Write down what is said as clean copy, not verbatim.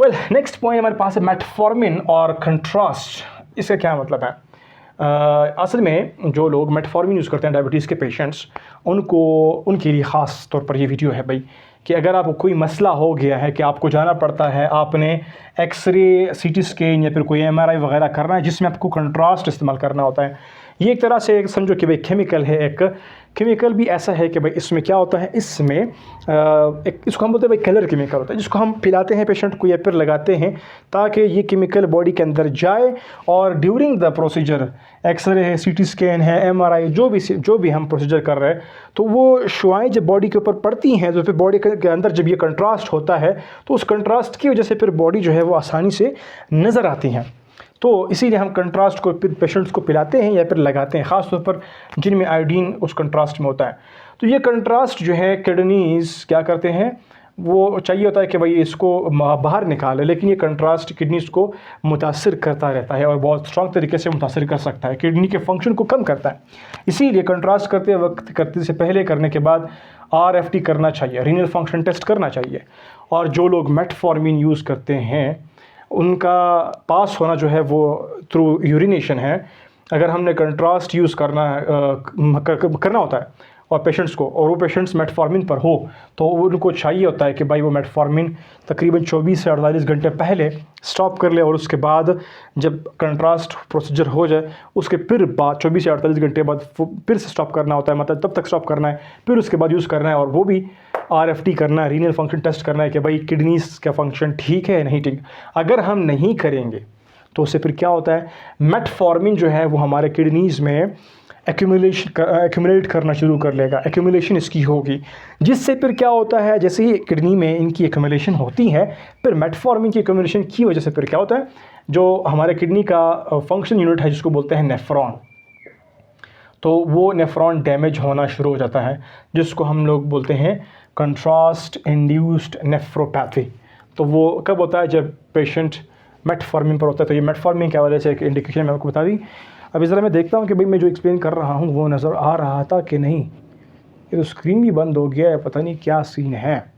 Well next point हमारे पास है metformin और कंट्रास्ट। इसका क्या मतलब है? असल में जो लोग मेटफॉर्मिन यूज़ करते हैं डायबिटीज़ के पेशेंट्स, उनके लिए ख़ास तौर पर ये वीडियो है भाई, कि अगर आपको कोई मसला हो गया है कि आपको जाना पड़ता है, आपने एक्सरे, सीटी स्कैन या फिर कोई एमआरआई वगैरह करना है जिसमें आपको कंट्रास्ट इस्तेमाल करना होता है। ये एक तरह से समझो कि भाई केमिकल है, एक केमिकल भी ऐसा है कि भाई इसमें क्या होता है, इसमें एक इसको हम बोलते हैं भाई कलर केमिकल होता है, जिसको हम पिलाते हैं पेशेंट को या फिर लगाते हैं ताकि ये केमिकल बॉडी के अंदर जाए और ड्यूरिंग द प्रोसीजर, एक्सरे है, सीटी स्कैन है, एमआरआई, जो भी हम प्रोसीजर कर रहे हैं, तो वो शुआएं जब बॉडी के ऊपर पड़ती हैं तो फिर बॉडी के अंदर जब ये कंट्रास्ट होता है तो उस कंट्रास्ट की वजह से फिर बॉडी जो है वो आसानी से नज़र आती हैं। तो इसीलिए हम कंट्रास्ट को पेशेंट्स को पिलाते हैं या फिर लगाते हैं, ख़ास तौर पर जिनमें आयोडीन उस कंट्रास्ट में होता है। तो ये कंट्रास्ट जो है किडनीज़ क्या करते हैं, वो चाहिए होता है कि भाई इसको बाहर निकाले, लेकिन ये कंट्रास्ट किडनीज़ को मुतासिर करता रहता है और बहुत स्ट्रॉन्ग तरीके से मुतासिर कर सकता है, किडनी के फंक्शन को कम करता है। इसीलिए कंट्रास्ट करते से पहले, करने के बाद RFT करना चाहिए, रीनल फंक्शन टेस्ट करना चाहिए। और जो लोग मेटफॉर्मिन यूज़ करते हैं उनका पास होना जो है वो थ्रू यूरिनेशन है। अगर हमने कंट्रास्ट यूज़ करना होता है और पेशेंट्स को, और वो पेशेंट्स मेटफॉर्मिन पर हो, तो उनको चाहिए होता है कि भाई वो मेटफॉर्मिन तकरीबन 24 से 48 घंटे पहले स्टॉप कर ले, और उसके बाद जब कंट्रास्ट प्रोसीजर हो जाए उसके फिर बाद 24 से 48 घंटे बाद फिर से स्टॉप करना होता है, मतलब तब तक स्टॉप करना है, फिर उसके बाद यूज़ करना है, और वो भी RFT करना है, रीनल फंक्शन टेस्ट करना है कि भाई किडनीज़ का फंक्शन ठीक है नहीं ठीक। अगर हम नहीं करेंगे तो उससे फिर क्या होता है, मेटफॉर्मिन जो है वो हमारे किडनीज़ में एक्यूमुलेट करना शुरू कर लेगा, एक्यूमुलेशन इसकी होगी, जिससे फिर क्या होता है, जैसे ही किडनी में इनकी एक्यूमुलेशन होती है, फिर मेटफॉर्मिन की एक्यूमुलेशन की वजह से फिर क्या होता है, जो हमारे किडनी का फंक्शन यूनिट है जिसको बोलते हैं नेफ्रॉन, तो वो नेफ्रॉन डैमेज होना शुरू हो जाता है, जिसको हम लोग बोलते हैं कंट्रास्ट इंड्यूस्ड नेफ्रोपैथी। तो वो कब होता है, जब पेशेंट मेटफॉर्मिन पर होता है। तो ये मेटफॉर्मिन की वजह से एक इंडिकेशन मैं आपको बता दी। अब इस तरह मैं देखता हूँ कि भाई मैं जो एक्सप्लेन कर रहा हूँ वो नज़र आ रहा था कि नहीं। ये तो स्क्रीन भी बंद हो गया है, पता नहीं क्या सीन है।